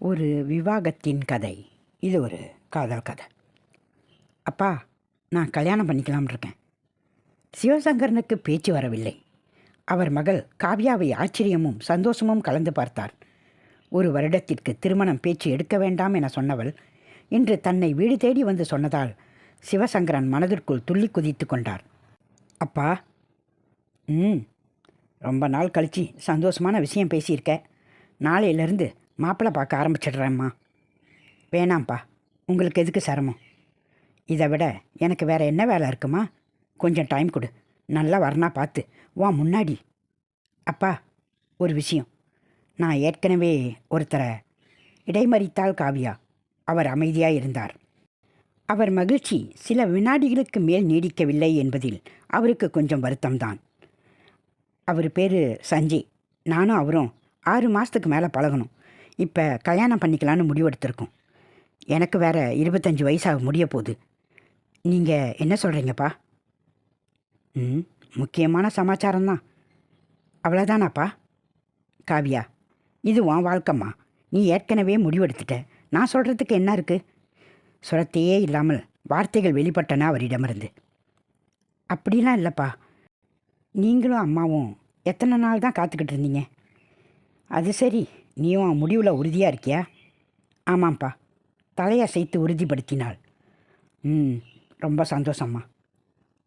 ஒரு விவாகத்தின் கதை. இது ஒரு காதல் கதை. அப்பா, நான் கல்யாணம் பண்ணிக்கலாம்னு இருக்கேன். சிவசங்கரனுக்கு பேச்சு வரவில்லை. அவர் மகள் காவ்யாவை ஆச்சரியமும் சந்தோஷமும் கலந்து பார்த்தார். ஒரு வருடத்திற்கு திருமணம் பேச்சு எடுக்க வேண்டாம் என சொன்னவள் இன்று தன்னை வீடு தேடி வந்து சொன்னதால் சிவசங்கரன் மனதிற்குள் துள்ளி குதித்து கொண்டார். அப்பா, ரொம்ப நாள் கழித்து சந்தோஷமான விஷயம் பேசியிருக்க. நாளையிலேருந்து மாப்பிள்ளை பார்க்க ஆரம்பிச்சிடுறேம்மா. வேணாம்ப்பா, உங்களுக்கு எதுக்கு சிரமம்? இதை விட எனக்கு வேறு என்ன வேலை இருக்குமா? கொஞ்சம் டைம் கொடு, நல்லா வரனா பார்த்து வா முன்னாடி. அப்பா, ஒரு விஷயம். நான் ஏற்கனவே ஒருத்தரை இடைமறித்தாள் காவியா. அவர் அமைதியாக இருந்தார். அவர் மகிழ்ச்சி சில வினாடிகளுக்கு மேல் நீடிக்கவில்லை என்பதில் அவருக்கு கொஞ்சம் வருத்தம்தான். அவர் பேர் சஞ்சய். நானும் அவரும் 6 மாதத்துக்கு மேலே பழகணும். இப்போ கல்யாணம் பண்ணிக்கலான்னு முடிவெடுத்திருக்கோம். எனக்கு வேறு 25 வயசாக முடிய போகுது. நீங்கள் என்ன சொல்கிறீங்கப்பா? முக்கியமான சமாச்சாரம்தான். அவ்வளோதானாப்பா? காவியா, இது உன் வாழ்க்கைம்மா. நீ ஏற்கனவே முடிவெடுத்துட்ட. நான் சொல்கிறதுக்கு என்ன இருக்குது? சுரத்தையே இல்லாமல் வார்த்தைகள் வெளிப்பட்டன அவரிடமிருந்து. அப்படிலாம் இல்லைப்பா. நீங்களும் அம்மாவும் எத்தனை நாள் தான் காத்துக்கிட்டு இருந்தீங்க? அது சரி, நீயும் முடிவில் உறுதியாக இருக்கியா? ஆமாம்ப்பா, தலையசைத்து உறுதிப்படுத்தினாள். ரொம்ப சந்தோஷம்மா.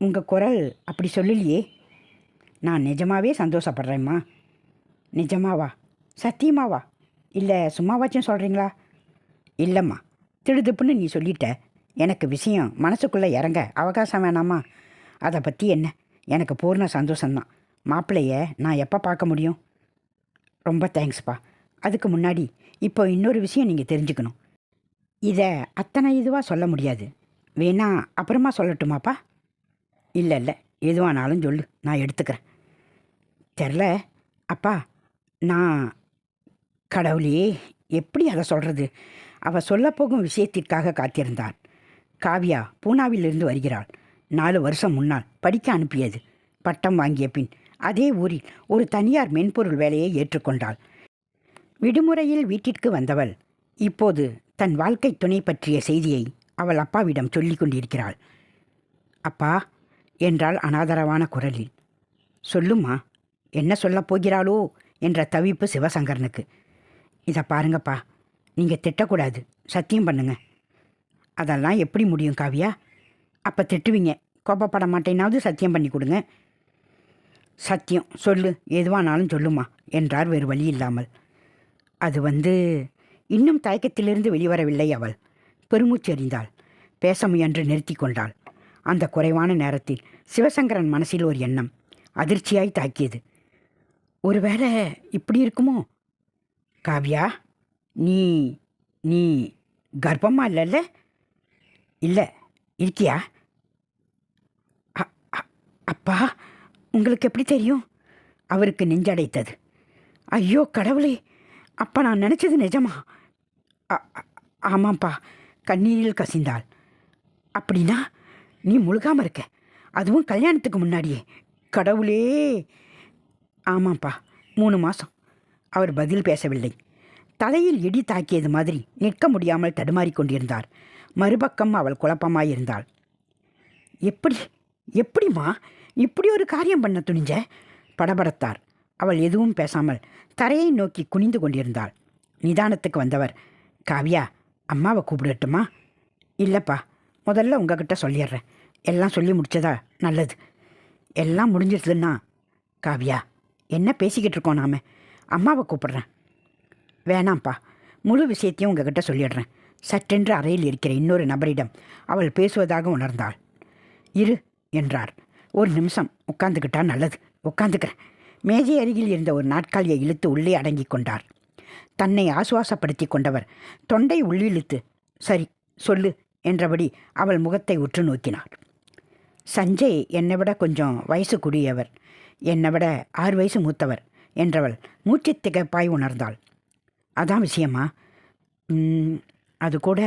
உங்கள் குரல் அப்படி சொல்லலையே. நான் நிஜமாகவே சந்தோஷப்படுறேம்மா. நிஜமாவா? சத்தியமாவா? இல்லை சும்மாவாச்சும் சொல்கிறீங்களா? இல்லைம்மா, திடுதுப்புன்னு நீ சொல்லிட்ட. எனக்கு விஷயம் மனசுக்குள்ளே இறங்க அவகாசம் வேணாமா? அதை பற்றி என்ன, எனக்கு பூர்ண சந்தோஷம்தான். மாப்பிள்ளைய நான் எப்போ பார்க்க முடியும்? ரொம்ப தேங்க்ஸ்ப்பா. அதுக்கு முன்னாடி இப்போ இன்னொரு விஷயம் நீங்கள் தெரிஞ்சுக்கணும். இதை அத்தனை இதுவாக சொல்ல முடியாது. வேணா அப்புறமா சொல்லட்டுமாப்பா? இல்லை இல்லை, எதுவானாலும் சொல்லு, நான் எடுத்துக்கிறேன். தெரில அப்பா. நான் கடவுளே, எப்படி அதை சொல்கிறது? அவள் சொல்லப்போகும் விஷயத்திற்காக காத்திருந்தாள். காவ்யா பூனாவிலிருந்து வருகிறாள். 4 வருஷம் முன்னால் படிக்க அனுப்பியது. பட்டம் வாங்கிய பின் அதே ஊரில் ஒரு தனியார் மென்பொருள் வேலையை ஏற்றுக்கொண்டாள். விடுமுறையில் வீட்டிற்கு வந்தவள் இப்போது தன் வாழ்க்கை துணை பற்றிய செய்தியை அவள் அப்பாவிடம் சொல்லிக் கொண்டிருக்கிறாள். அப்பா என்றாள் அனாதரவான குரலில். சொல்லுமா, என்ன சொல்லப் போகிறாளோ என்ற தவிப்பு சிவசங்கரனுக்கு. இதை பாருங்கப்பா, நீங்கள் திட்டக்கூடாது, சத்தியம் பண்ணுங்க. அதெல்லாம் எப்படி முடியும் காவியா? அப்போ திட்டுவீங்க. கோபப்பட மாட்டேனாவது சத்தியம் பண்ணி கொடுங்க. சத்தியம் சொல்லு, எதுவானாலும் சொல்லுமா என்றார் வேறு வழி இல்லாமல். அது இன்னும் தயக்கத்திலிருந்து வெளிவரவில்லை அவள். பெருமூச்சு எறிந்தாள். பேச முயன்று நிறுத்தி கொண்டாள். அந்த குறைவான நேரத்தில் சிவசங்கரன் மனசில் ஒரு எண்ணம் அதிர்ச்சியாய் தாக்கியது. ஒருவேளை இப்படி இருக்குமோ? காவ்யா, நீ நீ கர்ப்பமா இல்லைல்ல? இல்லை, இருக்கியா? அப்பா, உங்களுக்கு எப்படி தெரியும்? அவருக்கு நெஞ்சடைத்தது. ஐயோ கடவுளே, அப்பா நான் நினச்சது நிஜமா? ஆமாம்ப்பா, கண்ணீரில் கசிந்தாள். அப்படின்னா நீ முழுகாமல் இருக்க, அதுவும் கல்யாணத்துக்கு முன்னாடியே? கடவுளே! ஆமாம்ப்பா, 3 மாதம். அவர் பதில் பேசவில்லை. தலையில் இடி தாக்கியது மாதிரி நிற்க முடியாமல் தடுமாறிக்கொண்டிருந்தார். மறுபக்கம் அவள் குழப்பமாயிருந்தாள். எப்படிம்மா இப்படி ஒரு காரியம் பண்ண துணிஞ்ச? படபடத்தார். அவள் எதுவும் பேசாமல் தரையை நோக்கி குனிந்து கொண்டிருந்தாள். நிதானத்துக்கு வந்தவர், காவ்யா, அம்மாவை கூப்பிடட்டுமா? இல்லைப்பா, முதல்ல உங்ககிட்ட சொல்லிடுறேன். எல்லாம் சொல்லி முடிச்சதா நல்லது. எல்லாம் முடிஞ்சிடுதுன்னா? காவ்யா, என்ன பேசிக்கிட்டு இருக்கோம் நாம்? அம்மாவை கூப்பிடுறேன். வேணாம்ப்பா, முழு விஷயத்தையும் உங்ககிட்ட சொல்லிடுறேன். சட்டென்று அறையில் இருக்கிற இன்னொரு நபரிடம் அவள் பேசுவதாக உணர்ந்தாள். இரு என்றார். 1 நிமிஷம் உட்காந்துக்கிட்டா நல்லது. உட்காந்துக்கிறேன். மேஜை அருகில் இருந்த ஒரு நாட்காலியை இழுத்து உள்ளே அடங்கி கொண்டார். தன்னை ஆசுவாசப்படுத்தி கொண்டவர் தொண்டை உள்ளிழுத்து, சரி சொல்லு என்றபடி அவள் முகத்தை உற்று நோக்கினார். சஞ்சய் என்னை விட கொஞ்சம் வயசு கூடியவர், என்னை விட 6 வயசு மூத்தவர் என்றவள் மூச்சு திகைப்பாய் உணர்ந்தாள். அதான் விஷயமா? அது கூட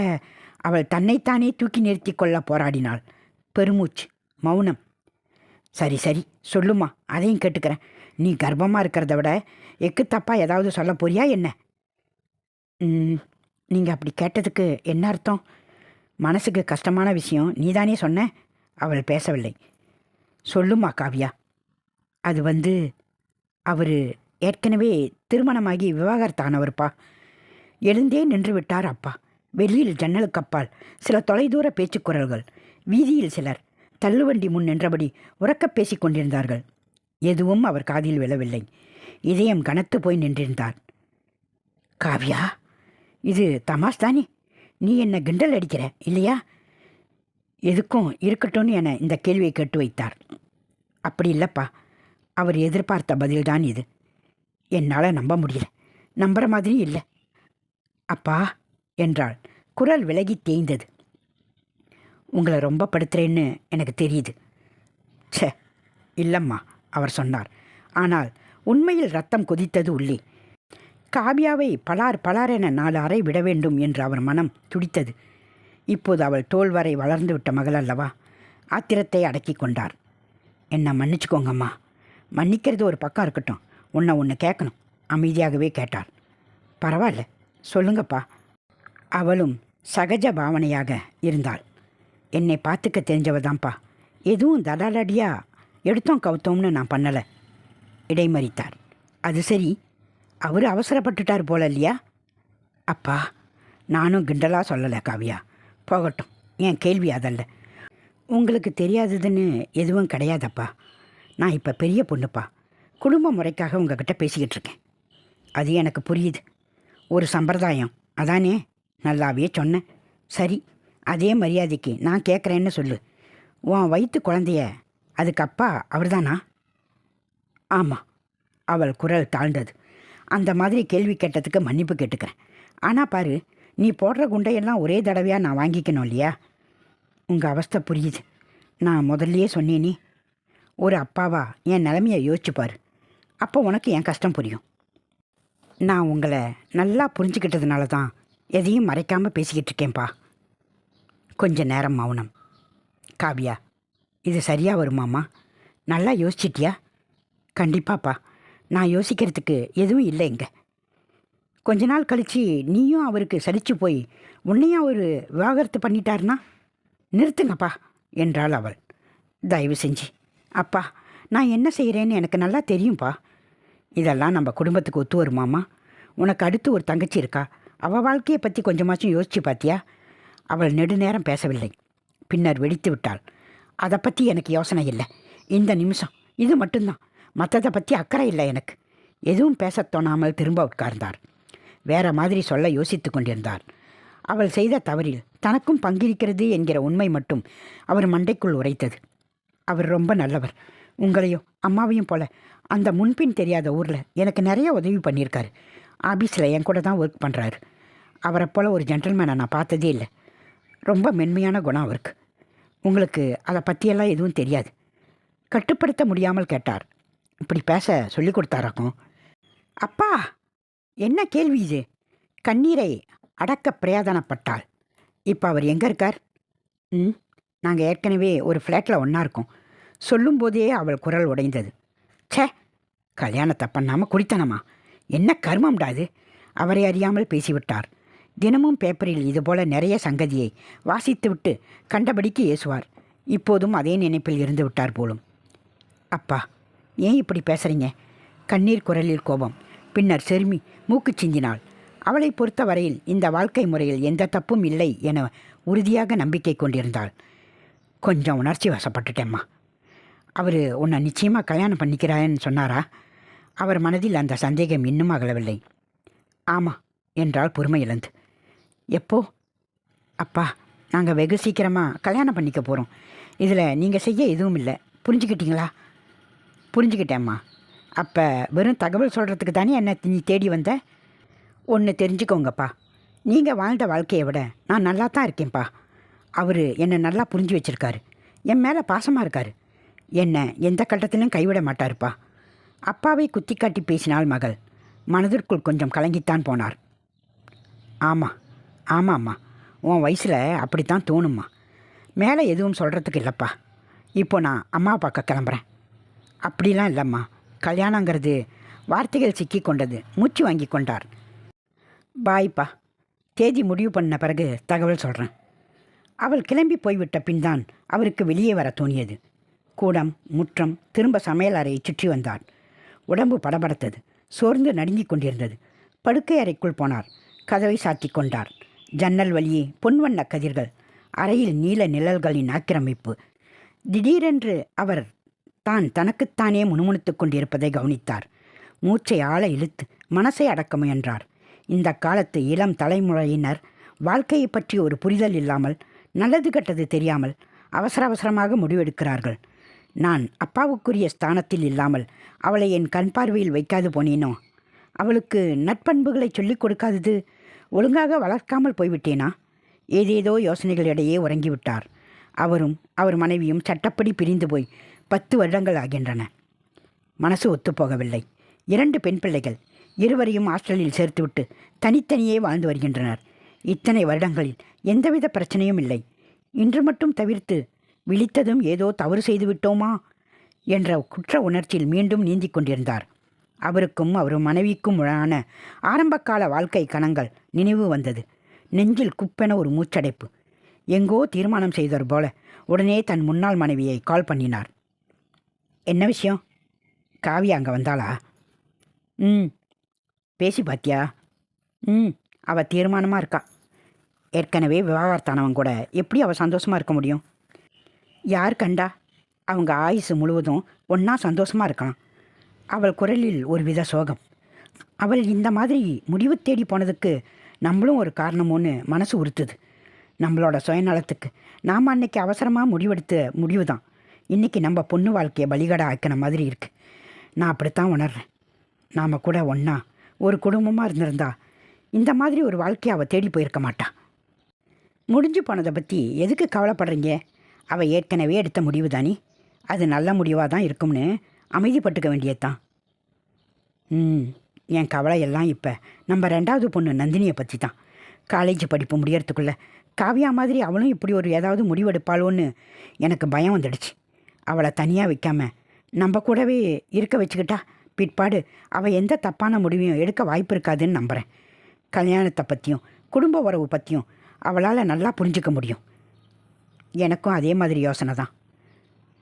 அவள் தன்னைத்தானே தூக்கி நிறுத்தி கொள்ள போராடினாள். பெருமூச்சு, மௌனம். சரி சரி சொல்லுமா, அதையும் கேட்டுக்கிறேன். நீ கர்ப்பமாக இருக்கிறத விட எக்கு தப்பா ஏதாவது சொல்ல போறியா என்ன? நீங்கள் அப்படி கேட்டதுக்கு என்ன அர்த்தம்? மனசுக்கு கஷ்டமான விஷயம் நீதானே சொன்ன. அவள் பேசவில்லை. சொல்லுமா காவியா. அது அவர் ஏற்கனவே திருமணமாகி விவாகரத்தானவர்ப்பா. எழுந்தே நின்று விட்டார் அப்பா. வெளியில் ஜன்னலுக்கு அப்பால் சில தொலைதூர பேச்சுக்குரல்கள். வீதியில் சிலர் தள்ளுவண்டி முன் நின்றபடி உறக்கப் பேசிக் கொண்டிருந்தார்கள். எதுவும் அவர் காதில் விழவில்லை. இதயம் கனத்து போய் நின்றிருந்தார். காவியா, இது தமாஷ் தானே? நீ என்ன கிண்டல் அடிக்கிற இல்லையா? எதுக்கும் இருக்கட்டும்னு என இந்த கேள்வியை கேட்டு வைத்தார். அப்படி இல்லைப்பா. அவர் எதிர்பார்த்த பதில்தான் இது. என்னால் நம்ப முடியல. நம்புற மாதிரி இல்லை. அப்பா என்றாள். குரல் விலகி தேய்ந்தது. உங்களை ரொம்ப படுத்துறேன்னு எனக்கு தெரியுது. ச்சே இல்லைம்மா, அவர் சொன்னார். ஆனால் உண்மையில் ரத்தம் கொதித்தது உள்ளே. காவியாவை பலார் பலாரென 4 அறை விட வேண்டும் என்று அவர் மனம் துடித்தது. இப்போது அவள் தோள் வரை வளர்ந்து விட்ட மகள் அல்லவா? ஆத்திரத்தை அடக்கி கொண்டார். என்னை மன்னிச்சுக்கோங்கம்மா. மன்னிக்கிறது ஒரு பக்கம் இருக்கட்டும், ஒன்று கேட்கணும். அமைதியாகவே கேட்டார். பரவாயில்ல, சொல்லுங்கப்பா. அவளும் சகஜ பாவனையாக இருந்தாள். என்னை பார்த்துக்க தெரிஞ்சவதான்ப்பா. எதுவும் தடாலடியாக எடுத்தோம் கவுத்தோம்னு நான் பண்ணலை. இடைமறித்தார். அது சரி, அவர் அவசரப்பட்டுட்டார் போல இல்லையா? அப்பா, நானும் கிண்டலாக சொல்லலை காவியா. போகட்டும், என் கேள்வி அதல்ல. உங்களுக்கு தெரியாததுன்னு எதுவும் கிடையாதப்பா. நான் இப்போ பெரிய பொண்ணுப்பா. குடும்ப முறைக்காக உங்ககிட்ட பேசிக்கிட்டு இருக்கேன். அது எனக்கு புரியுது. ஒரு சம்பிரதாயம் அதானே? நல்லாவே சொன்னேன். சரி, அதே மரியாதைக்கு நான் கேட்குறேன்னு சொல்லு. உன் வயிற்று குழந்தைய அதுக்கு அப்பா அவர்தானா? ஆமாம். அவள் குரல் தாழ்ந்தது. அந்த மாதிரி கேள்வி கேட்டதுக்கு மன்னிப்பு கேட்டுக்கிறேன். ஆனால் பாரு, நீ போடுற குண்டையெல்லாம் ஒரே தடவையாக நான் வாங்கிக்கணும் இல்லையா? உங்கள் அவஸ்தை புரியுது. நான் முதல்லையே சொன்னேனே. ஒரு அப்பாவா என் நிலைமையை யோசிச்சுப்பார். அப்போ உனக்கு என் கஷ்டம் புரியும். நான் உங்களை நல்லா புரிஞ்சுக்கிட்டதுனால தான் எதையும் மறைக்காமல் பேசிக்கிட்டு இருக்கேன்ப்பா. கொஞ்ச நேரம் மௌனம். காவியா, இது சரியாக வருமாம்மா? நல்லா யோசிச்சிட்டியா? கண்டிப்பாப்பா. நான் யோசிக்கிறதுக்கு எதுவும் இல்லை இங்கே. கொஞ்ச நாள் கழித்து நீயும் அவருக்கு சலிச்சு போய் உன்னையும் அவர் விவாகரத்து பண்ணிட்டார்னா? நிறுத்துங்கப்பா என்றாள் அவள். தயவு செஞ்சு. அப்பா, நான் என்ன செய்கிறேன்னு எனக்கு நல்லா தெரியும்ப்பா. இதெல்லாம் நம்ம குடும்பத்துக்கு ஒத்து வருமாம்மா? உனக்கு அடுத்து ஒரு தங்கச்சி இருக்கா. அவள் வாழ்க்கையை பற்றி கொஞ்சமாச்சும் யோசிச்சு பார்த்தியா? அவள் நெடுநேரம் பேசவில்லை. பின்னர் வெடித்து விட்டாள். அதை பற்றி எனக்கு யோசனை இல்லை. இந்த நிமிஷம் இது மட்டும்தான். மற்றதை பற்றி அக்கறை இல்லை எனக்கு. எதுவும் பேசத் தோணாமல் திரும்ப உட்கார்ந்தார். வேற மாதிரி சொல்ல யோசித்து கொண்டிருந்தார். அவள் செய்த தவறில் தனக்கும் பங்கிருக்கிறது என்கிற உண்மை மட்டும் அவர் மண்டைக்குள் உரைத்தது. அவர் ரொம்ப நல்லவர். உங்களையும் அம்மாவையும் போல அந்த முன்பின் தெரியாத ஊரில் எனக்கு நிறைய உதவி பண்ணியிருக்காரு. ஆஃபீஸில் என் கூட தான் ஒர்க் பண்ணுறாரு. அவரை போல் ஒரு ஜென்டில்மேனை நான் பார்த்ததே இல்லை. ரொம்ப மென்மையான குணம் அவருக்கு. உங்களுக்கு அதை பற்றியெல்லாம் எதுவும் தெரியாது. கட்டுப்படுத்த முடியாமல் கேட்டார். இப்படி பேச சொல்லி கொடுத்தாராக்கும். அப்பா, என்ன கேள்வி இது? கண்ணீரை அடக்க பிரயாதனப்பட்டாள். இப்போ அவர் எங்கே இருக்கார்? நாங்கள் ஏற்கனவே ஒரு ஃப்ளாட்டில் ஒன்றா இருக்கோம். சொல்லும்போதே அவள் குரல் உடைந்தது. ச்சே, கல்யாணத்தை பண்ணாமல் குடித்தனமா? என்ன கர்மம்டாது? அவரை அறியாமல் பேசிவிட்டார். தினமும் பேப்பரில் இதுபோல நிறைய சங்கதியை வாசித்துவிட்டு கண்டபடிக்கு ஏசுவார். இப்போதும் அதே நினைப்பில் இருந்து விட்டார் போலும். அப்பா, ஏன் இப்படி பேசுகிறீங்க? கண்ணீர் குரலில் கோபம். பின்னர் செருமி மூக்கு சிந்தினாள். அவளை பொறுத்த வரையில் இந்த வாழ்க்கை முறையில் எந்த தப்பும் இல்லை என உறுதியாக நம்பிக்கை கொண்டிருந்தாள். கொஞ்சம் உணர்ச்சி வசப்பட்டுட்டேம்மா. அவர் உன்னை நிச்சயமாக கல்யாணம் பண்ணிக்கிறான்னு சொன்னாரா? அவர் மனதில் அந்த சந்தேகம் இன்னும் அகலவில்லை. ஆமாம் என்றால் பொறுமை இழந்து. எப்போ? அப்பா, நாங்கள் வெகு சீக்கிரமாக கல்யாணம் பண்ணிக்க போகிறோம். இதில் நீங்கள் செய்ய எதுவும் இல்லை. புரிஞ்சுக்கிட்டீங்களா? புரிஞ்சுக்கிட்டேம்மா. அப்போ வெறும் தகவல் சொல்கிறதுக்கு தானே என்ன நீ தேடி வந்த? ஒன்று தெரிஞ்சுக்கோங்கப்பா. நீங்கள் வாழ்ந்த வாழ்க்கையை விட நான் நல்லா தான் இருக்கேன்ப்பா. அவர் என்னை நல்லா புரிஞ்சு வச்சுருக்காரு. என் மேலே பாசமாக இருக்கார். என்னை எந்த கட்டத்திலும் கைவிட மாட்டாருப்பா. அப்பாவை குத்தி காட்டி பேசினாள் மகள். மனதிற்குள் கொஞ்சம் கலங்கித்தான் போனார். ஆமாம் ஆமாம்மா, உன் வயசில் அப்படித்தான் தோணும்மா. மேலே எதுவும் சொல்கிறதுக்கு இல்லைப்பா. இப்போ நான் அம்மா பார்க்க கிளம்புறேன். அப்படிலாம் இல்லைம்மா. கல்யாணங்கிறது வார்த்தைகள் சிக்கி கொண்டது. மூச்சு வாங்கி கொண்டார். பாய்ப்பா. தேதி முடிவு பண்ண பிறகு தகவல் சொல்கிறேன். அவள் கிளம்பி போய்விட்ட பின்தான் அவருக்கு வெளியே வர தோணியது. கூடம், முற்றம், திரும்ப சமையல் அறையை சுற்றி வந்தார். உடம்பு படபடத்தது. சோர்ந்து நடுங்கிக் கொண்டிருந்தது. படுக்கை அறைக்குள் போனார். கதவை சாத்தி கொண்டார். ஜன்னல் வழியே பொன்வண்ண கதிர்கள், அறையில் நீல நிழல்களின் ஆக்கிரமிப்பு. திடீரென்று அவர் தனக்குத்தானே முணுமுணுத்துக் கொண்டிருப்பதை கவனித்தார். மூச்சை ஆழ இழுத்து மனசை அடக்க முயன்றார். இந்த காலத்து இளம் தலைமுறையினர் வாழ்க்கையை பற்றி ஒரு புரிதல் இல்லாமல், நல்லது கெட்டது தெரியாமல் அவசர அவசரமாக முடிவெடுக்கிறார்கள். நான் அப்பாவுக்குரிய ஸ்தானத்தில் இல்லாமல் அவளை என் கண் பார்வையில் வைக்காது போனேனோ? அவளுக்கு நட்பண்புகளை சொல்லிக் கொடுக்காதது ஒழுங்காக வளர்க்காமல் போய்விட்டேனா? ஏதேதோ யோசனைகளிடையே உறங்கிவிட்டார். அவரும் அவர் மனைவியும் சட்டப்படி பிரிந்து போய் 10 வருடங்கள் ஆகின்றன. மனசு ஒத்துப்போகவில்லை. 2 பெண் பிள்ளைகள். இருவரையும் ஹாஸ்டலில் சேர்த்துவிட்டு தனித்தனியே வாழ்ந்து வருகின்றனர். இத்தனை வருடங்களில் எந்தவித பிரச்சனையும் இல்லை. இன்று மட்டும் தவிர்த்து விழித்ததும் ஏதோ தவறு செய்து விட்டோமா என்ற குற்ற உணர்ச்சியில் மீண்டும் நீந்திக் கொண்டிருந்தார். அவருக்கும் அவர் மனைவிக்கும் உடான ஆரம்பகால வாழ்க்கை கணங்கள் நினைவு வந்தது. நெஞ்சில் குப்பென ஒரு மூச்சடைப்பு. எங்கோ தீர்மானம் செய்தவர் போல உடனே தன் முன்னாள் மனைவியை கால் பண்ணினார். என்ன விஷயம்? காவியா அங்கே வந்தாளா? பேசி பாத்தியா? அவள் தீர்மானமாக இருக்கா. ஏற்கனவே விவாகரத்தானவன் கூட எப்படி அவள் சந்தோஷமாக இருக்க முடியும்? யார் கண்டா? அவங்க ஆயுசு முழுவதும் ஒன்றா சந்தோஷமாக இருக்கலாம். அவள் குரலில் ஒரு வித சோகம். அவள் இந்த மாதிரி முடிவு தேடி போனதுக்கு நம்மளும் ஒரு காரணமோன்னு மனசு உறுத்துது. நம்மளோட சுயநலத்துக்கு நாம் அன்னைக்கு அவசரமாக முடிவெடுத்த முடிவு தான் இன்றைக்கி நம்ம பொண்ணு வாழ்க்கையை பலிகடை ஆக்கின மாதிரி இருக்குது. நான் அப்படித்தான் உணர்றேன். நாம் கூட ஒன்றா ஒரு குடும்பமாக இருந்திருந்தா இந்த மாதிரி ஒரு வாழ்க்கையை அவள் தேடி போயிருக்க மாட்டா. முடிஞ்சு போனதை பற்றி எதுக்கு கவலைப்படுறீங்க? அவள் ஏற்கனவே எடுத்த முடிவு தானே. அது நல்ல முடிவாக தான் இருக்கும்னு அமைதிப்பட்டுக்க வேண்டியதுதான். என் கவலை எல்லாம் இப்போ நம்ம 2வது பொண்ணு நந்தினியை பற்றி தான். காலேஜ் படிப்பு முடியறதுக்குள்ளே காவியா மாதிரி அவளும் இப்படி ஒரு ஏதாவது முடிவெடுப்பாளோன்னு எனக்கு பயம் வந்துடுச்சு. அவளை தனியாக வைக்காம நம்ம கூடவே இருக்க வச்சுக்கிட்டா பிற்பாடு அவள் எந்த தப்பான முடிவையும் எடுக்க வாய்ப்பு இருக்காதுன்னு நம்புகிறேன். கல்யாணத்தை பற்றியும் குடும்ப உறவு பற்றியும் அவளால் நல்லா புரிஞ்சிக்க முடியும். எனக்கும் அதே மாதிரி யோசனை தான்.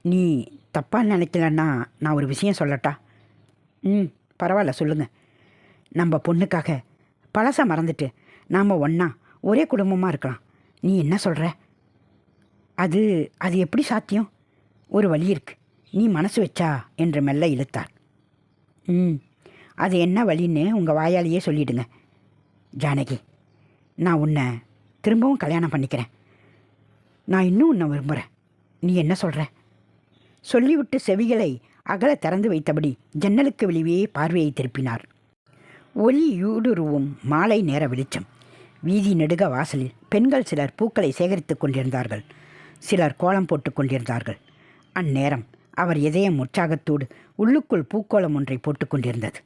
நீ தப்பாக நினைக்கலன்னா நான் ஒரு விஷயம் சொல்லட்டா? பரவாயில்ல, சொல்லுங்கள். நம்ம பொண்ணுக்காக பழசை மறந்துட்டு நாம் ஒன்றா ஒரே குடும்பமாக இருக்கலாம். நீ என்ன சொல்கிற? அது அது எப்படி சாத்தியம்? ஒரு வழி இருக்கு, நீ மனசு வச்சா என்று மெல்ல இழுத்தார். அது என்ன வழின்னு உங்கள் வாயாலேயே சொல்லிவிடுங்க. ஜானகி, நான் உன்னை திரும்பவும் கல்யாணம் பண்ணிக்கிறேன். நான் இன்னும் உன்னை விரும்புகிறேன். நீ என்ன சொல்கிற? சொல்லிவிட்டு செவிகளை அகல திறந்து வைத்தபடி ஜன்னலுக்கு வெளியே பார்வையை திருப்பினார். ஒளி ஊடுருவும் மாலை நேர வெளிச்சம். வீதி நெடுக வாசலில் பெண்கள் சிலர் பூக்களை சேகரித்து கொண்டிருந்தார்கள். சிலர் கோலம் போட்டு கொண்டிருந்தார்கள். அந்நேரம் அவர் இதயம் உற்சாகத்தோடு உள்ளுக்குள் பூக்கோளம் ஒன்றை போட்டு கொண்டிருந்தது.